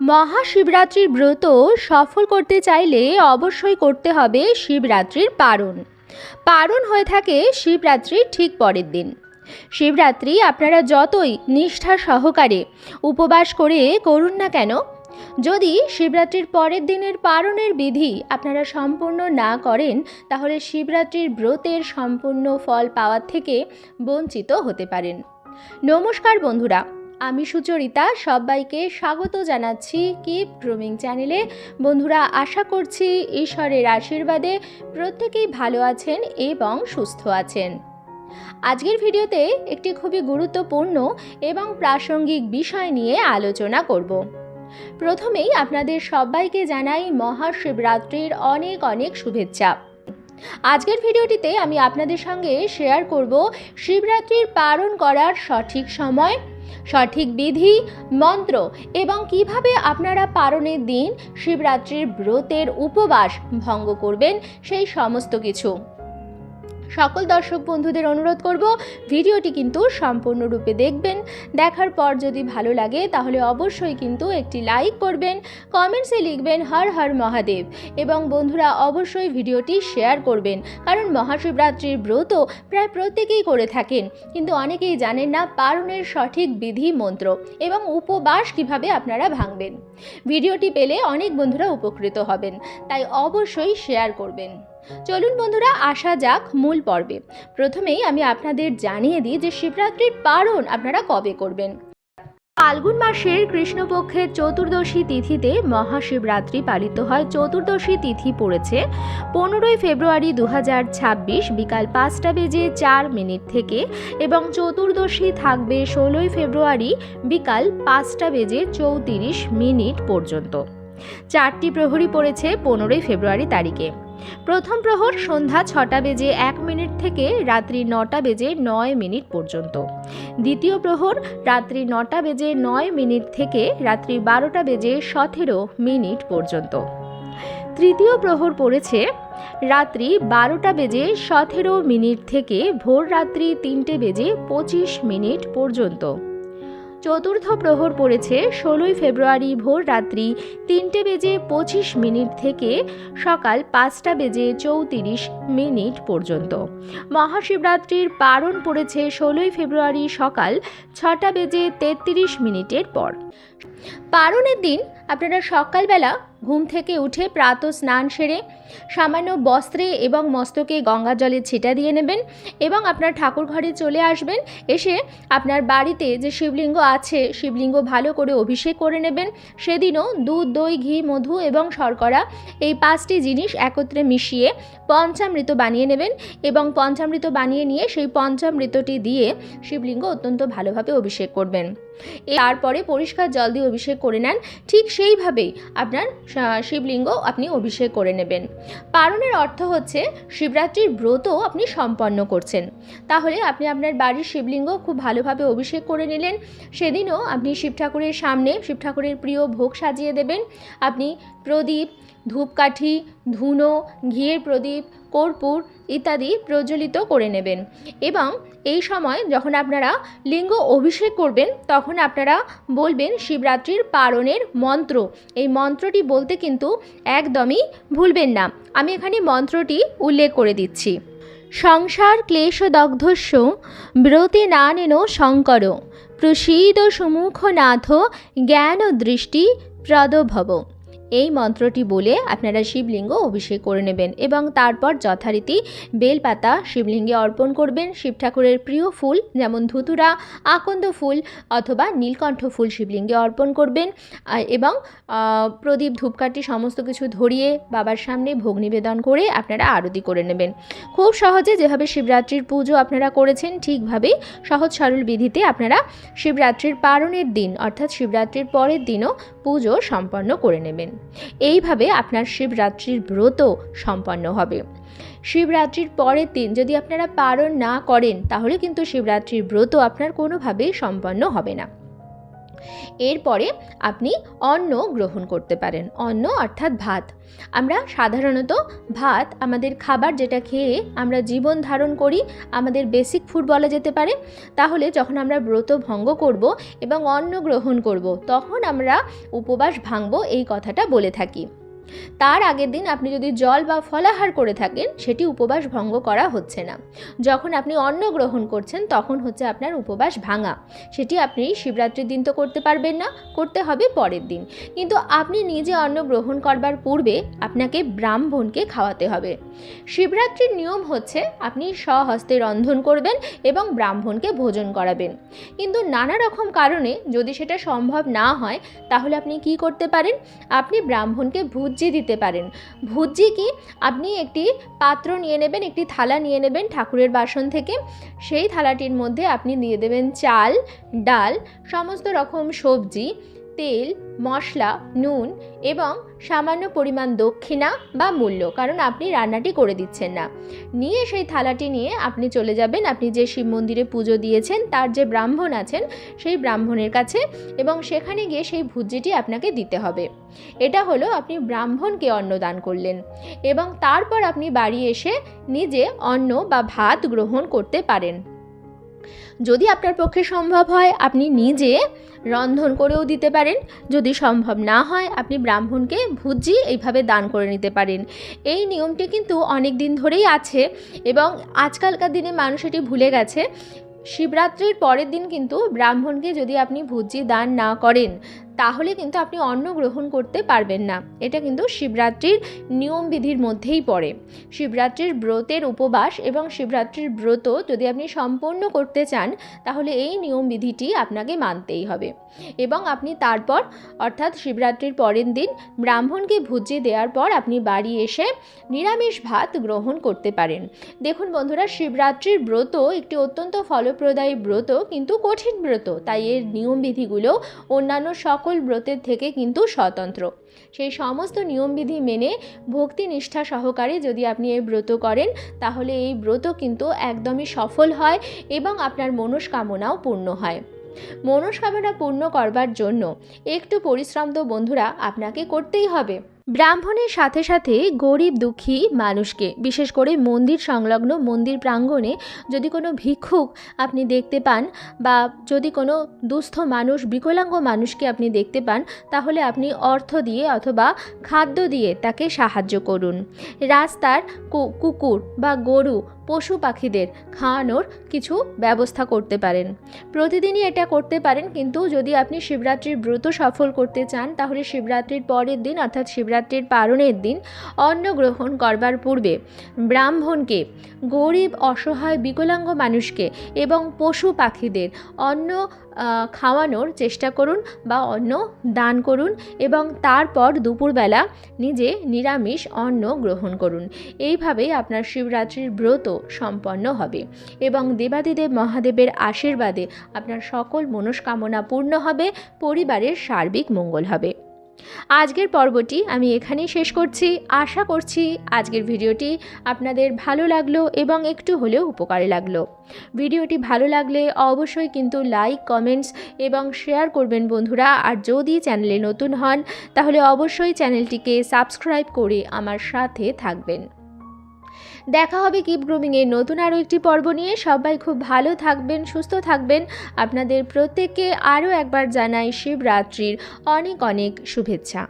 মহাশিবরাত্রির ব্রত সফল করতে চাইলে অবশ্যই করতে হবে শিবরাত্রির পারণ। পারণ হয়ে থাকে শিবরাত্রির ঠিক পরের দিন। শিবরাত্রি আপনারা যতই নিষ্ঠা সহকারে উপবাস করে করুন না কেন, যদি শিবরাত্রির পরের দিনের পারণের বিধি আপনারা সম্পূর্ণ না করেন, তাহলে শিবরাত্রির ব্রতের সম্পূর্ণ ফল পাওয়ার থেকে বঞ্চিত হতে পারেন। নমস্কার বন্ধুরা, আমি সুচরিতা, সবাইকে স্বাগত জানাচ্ছি কিপ গ্রুমিং চ্যানেলে। বন্ধুরা, আশা করছি ঈশ্বরের আশীর্বাদে প্রত্যেকেই ভালো আছেন এবং সুস্থ আছেন। আজকের ভিডিওতে একটি খুবই গুরুত্বপূর্ণ এবং প্রাসঙ্গিক বিষয় নিয়ে আলোচনা করব। প্রথমেই আপনাদের সবাইকে জানাই মহাশিবরাত্রির অনেক অনেক শুভেচ্ছা। আজকের ভিডিওটিতে আমি আপনাদের সঙ্গে শেয়ার করব শিবরাত্রির পালন করার সঠিক সময়, সঠিক বিধি, মন্ত্র এবং কিভাবে আপনারা পালনের দিন শিবরাত্রির ব্রতের উপবাস ভঙ্গ করবেন, সেই সমস্ত কিছু। সকল দর্শক বন্ধুদের অনুরোধ করব ভিডিওটি কিন্তু সম্পূর্ণরূপে দেখবেন। দেখার পর যদি ভালো লাগে তাহলে অবশ্যই কিন্তু একটি লাইক করবেন, কমেন্টসে লিখবেন হর হর মহাদেব, এবং বন্ধুরা অবশ্যই ভিডিওটি শেয়ার করবেন, কারণ মহাশিবরাত্রির ব্রত প্রায় প্রত্যেকেই করে থাকেন, কিন্তু অনেকেই জানেন না পালনের সঠিক বিধি, মন্ত্র এবং উপবাস কিভাবে আপনারা ভাঙবেন। ভিডিওটি পেলে অনেক বন্ধুরা উপকৃত হবেন, তাই অবশ্যই শেয়ার করবেন। চলুন বন্ধুরা, আসা যাক মূল পর্বে। প্রথমেই আমি আপনাদের জানিয়ে দিই যে শিবরাত্রির পালন আপনারা কবে করবেন। ফাল্গুন মাসের কৃষ্ণপক্ষের চতুর্দশী তিথিতে মহাশিবরাত্রি পালিত হয়। চতুর্দশী তিথি পড়েছে 15ই ফেব্রুয়ারি 2026 বিকাল 5:04 থেকে, এবং চতুর্দশী থাকবে 16ই ফেব্রুয়ারি বিকাল 5:34 পর্যন্ত। 4টি প্রহরী পড়েছে 15ই ফেব্রুয়ারি তারিখে। প্রথম প্রহর সন্ধ্যা 6:01 থেকে রাত্রি 9:09 পর্যন্ত। দ্বিতীয় প্রহর রাত্রি 9:09 থেকে রাত্রি 12:17 পর্যন্ত। তৃতীয় প্রহর পড়েছে রাত্রি 12:17 থেকে ভোর রাত্রি 3:25 পর্যন্ত। চতুর্থ প্রহর পড়েছে 16ই ফেব্রুয়ারি ভোর রাত্রি 3:25 থেকে সকাল 5:34 পর্যন্ত। মহাশিবরাত্রির পালন পড়েছে 16ই ফেব্রুয়ারি সকাল 6:33 পর। পালনের দিন আপনারা সকালবেলা ঘুম থেকে উঠে প্রাতঃ স্নান সেরে সামান্য বস্ত্রে এবং মস্তকে গঙ্গা জলের ছিটা দিয়ে নেবেন, এবং আপনার ঠাকুর ঘরে চলে আসবেন। এসে আপনার বাড়িতে যে শিবলিঙ্গ আছে, শিবলিঙ্গ ভালো করে অভিষেক করে নেবেন। সেদিনও দুধ, দই, ঘি, মধু এবং শর্করা, এই 5টি জিনিস একত্রে মিশিয়ে পঞ্চামৃত বানিয়ে নেবেন, এবং পঞ্চামৃত বানিয়ে নিয়ে সেই পঞ্চামৃতটি দিয়ে শিবলিঙ্গ অত্যন্ত ভালোভাবে অভিষেক করবেন। তারপরে পরিষ্কার জল দিয়ে অভিষেক করে নেন। ঠিক সেইভাবেই আপনার শিবলিঙ্গ আপনি অভিষেক করে নেবেন। পালনের অর্থ হচ্ছে শিবরাত্রির ব্রত আপনি সম্পন্ন করছেন। তাহলে আপনি আপনার বাড়ির শিবলিঙ্গ খুব ভালোভাবে অভিষেক করে নিলেন। সেদিনও আপনি শিব ঠাকুরের সামনে শিব ঠাকুরের প্রিয় ভোগ সাজিয়ে দেবেন। আপনি প্রদীপ, ধূপকাঠি, ধুনো, ঘিয়ের প্রদীপ, কর্পূর ইত্যাদি প্রজ্বলিত করে নেবেন, এবং এই সময় যখন আপনারা লিঙ্গ অভিষেক করবেন তখন আপনারা বলবেন শিবরাত্রির পালনের মন্ত্র। এই মন্ত্রটি বলতে কিন্তু একদমই ভুলবেন না। আমি এখানে মন্ত্রটি উল্লেখ করে দিচ্ছি। সংসার ক্লেশদগ্ধস্য ব্রতে নানেন শঙ্কর, প্রসীদ সুমুখনাথ জ্ঞান দৃষ্টি প্রদভব। এই মন্ত্রটি বলে আপনারা শিবলিঙ্গ অভিষেক করে নেবেন, এবং তারপর যথারীতি বেলপাতা শিবলিঙ্গে অর্পণ করবেন। শিব ঠাকুরের প্রিয় ফুল যেমন ধুতুরা, আকন্দ ফুল অথবা নীলকণ্ঠ ফুল শিবলিঙ্গে অর্পণ করবেন, এবং প্রদীপ, ধূপকাঠি সমস্ত কিছু ধরিয়ে বাবার সামনে ভোগ নিবেদন করে আপনারা আরতি করে নেবেন। খুব সহজে যেভাবে শিবরাত্রির পুজো আপনারা করেছেন, ঠিকভাবেই সহজ সরল বিধিতে আপনারা শিবরাত্রির পালনের দিন অর্থাৎ শিবরাত্রির পরের দিনও পুজো সম্পন্ন করে নেবেন। এইভাবে আপনার শিবরাত্রির ব্রত সম্পন্ন হবে। শিবরাত্রির পরের দিন যদি আপনারা পালন না করেন, তাহলে কিন্তু শিবরাত্রির ব্রত আপনার কোনোভাবেই সম্পন্ন হবে না। এরপরে আপনি অন্ন গ্রহণ করতে পারেন। অন্ন অর্থাৎ ভাত। আমরা সাধারণত ভাত আমাদের খাবার, যেটা খেয়ে আমরা জীবন ধারণ করি, আমাদের বেসিক ফুড বলা যেতে পারে। তাহলে যখন আমরা ব্রত ভঙ্গ করব এবং অন্ন গ্রহণ করব, তখন আমরা উপবাস ভাঙব, এই কথাটা বলে থাকি। তার আগের দিন আপনি যদি জল বা ফলাহার করে থাকেন, সেটি উপবাস ভঙ্গ করা হচ্ছে না। যখন আপনি অন্ন গ্রহণ করছেন, তখন হচ্ছে আপনার উপবাস ভাঙা। সেটি আপনি শিবরাত্রির দিন তো করতে পারবেন না, করতে হবে পরের দিন। কিন্তু আপনি নিজে অন্ন গ্রহণ করবার পূর্বে আপনাকে ব্রাহ্মণকে খাওয়াতে হবে। শিবরাত্রির নিয়ম হচ্ছে আপনি স্বহস্তে রন্ধন করবেন এবং ব্রাহ্মণকে ভোজন করাবেন। কিন্তু নানা রকম কারণে যদি সেটা সম্ভব না হয়, তাহলে আপনি কি করতে পারেন? আপনি ব্রাহ্মণকে ভুজ্জি দিতে পারেন। ভুজ্জি কি? আপনি একটি পাত্র নিয়ে নেবেন, একটি থালা নিয়ে নেবেন ঠাকুরের বাসন থেকে। সেই থালাটির মধ্যে আপনি দিয়ে দেবেন চাল, ডাল, সমস্ত রকম সবজি, তেল, মশলা, নুন এবং সামান্য পরিমাণ দক্ষিণা বা মূল্য, কারণ আপনি রান্নাটি করে দিচ্ছেন না। নিয়ে সেই থালাটি নিয়ে আপনি চলে যাবেন আপনি যে শিব মন্দিরে পুজো দিয়েছেন তার যে ব্রাহ্মণ আছেন সেই ব্রাহ্মণের কাছে, এবং সেখানে গিয়ে সেই ভুজ্জিটি আপনাকে দিতে হবে। এটা হলো আপনি ব্রাহ্মণকে অন্নদান করলেন। এবং তারপর আপনি বাড়ি এসে নিজে অন্ন বা ভাত গ্রহণ করতে পারেন। যদি আপনার পক্ষে সম্ভব হয় আপনি নিজে রন্ধন করেও দিতে পারেন। যদি সম্ভব না হয় আপনি ব্রাহ্মণকে ভুজ্জি এইভাবে দান করে নিতে পারেন। এই নিয়মটি কিন্তু অনেক দিন ধরেই আছে এবং আজকালকার দিনে মানুষ এটি ভুলে গেছে। শিবরাত্রির পরের দিন কিন্তু ব্রাহ্মণকে যদি আপনি ভুজ্জি দান না করেন, তাহলে কিন্তু আপনি অন্ন গ্রহণ করতে পারবেন না। এটা কিন্তু শিবরাত্রির নিয়মবিধির মধ্যেই পড়ে। শিবরাত্রির ব্রতের উপবাস এবং শিবরাত্রির ব্রত যদি আপনি সম্পন্ন করতে চান, তাহলে এই নিয়মবিধিটি আপনাকে মানতেই হবে। এবং আপনি তারপর অর্থাৎ শিবরাত্রির পরের দিন ব্রাহ্মণকে ভুজ্জি দেওয়ার পর আপনি বাড়ি এসে নিরামিষ ভাত গ্রহণ করতে পারেন। দেখুন বন্ধুরা, শিবরাত্রির ব্রত একটি অত্যন্ত ফলপ্রদায়ী ব্রত, কিন্তু কঠিন ব্রত, তাই এর নিয়মবিধিগুলো অন্যান্য সকল ব্রতের থেকে কিন্তু স্বতন্ত্র। সেই সমস্ত নিয়মবিধি মেনে ভক্তি নিষ্ঠা সহকারে যদি আপনি এই ব্রত করেন, তাহলে এই ব্রত কিন্তু একদমই সফল হয় এবং আপনার মনস্কামনাও পূর্ণ হয়। মনস্কামনা পূর্ণ করবার জন্য একটু পরিশ্রম তো বন্ধুরা আপনাকে করতেই হবে। ব্রাহ্মণের সাথে সাথে গরিব দুঃখী মানুষকে, বিশেষ করে মন্দির সংলগ্ন মন্দির প্রাঙ্গণে যদি কোনো ভিক্ষুক আপনি দেখতে পান, বা যদি কোনো দুস্থ মানুষ, বিকলাঙ্গ মানুষকে আপনি দেখতে পান, তাহলে আপনি অর্থ দিয়ে অথবা খাদ্য দিয়ে তাকে সাহায্য করুন। রাস্তার কুকুর বা গরু, পশু পাখিদের খাওয়ানোর কিছু ব্যবস্থা করতে পারেন। প্রতিদিনই এটা করতে পারেন, কিন্তু যদি আপনি শিবরাত্রির ব্রত সফল করতে চান, তাহলে শিবরাত্রির পরের দিন অর্থাৎ শিবরাত্রির পারণের দিন অন্ন গ্রহণ করবার পূর্বে ব্রাহ্মণকে, গরিব অসহায় বিকলাঙ্গ মানুষকে এবং পশু পাখিদের অন্ন খাওয়ানোর চেষ্টা করুন বা অন্ন দান করুন, এবং তারপর দুপুরবেলা নিজে নিরামিষ অন্ন গ্রহণ করুন। এইভাবেই আপনার শিবরাত্রির ব্রত সম্পন্ন হবে এবং দেবাদিদেব মহাদেবের আশীর্বাদে আপনার সকল মনস্কামনা পূর্ণ হবে, পরিবারের সার্বিক মঙ্গল হবে। আজকের পর্বটি আমি এখানেই শেষ করছি। আশা করছি আজকের ভিডিওটি আপনাদের ভালো লাগলো এবং একটু হলেও উপকারে লাগলো। ভিডিওটি ভালো লাগলে অবশ্যই কিন্তু লাইক, কমেন্টস এবং শেয়ার করবেন বন্ধুরা। আর যদি চ্যানেলে নতুন হন, তাহলে অবশ্যই চ্যানেলটিকে সাবস্ক্রাইব করে আমার সাথে থাকবেন। দেখা হবে কিপ গ্রুমিংয়ের নতুন আরও একটি পর্ব নিয়ে। সবাই খুব ভালো থাকবেন, সুস্থ থাকবেন। আপনাদের প্রত্যেককে আরও একবার জানাই শিবরাত্রির অনেক অনেক শুভেচ্ছা।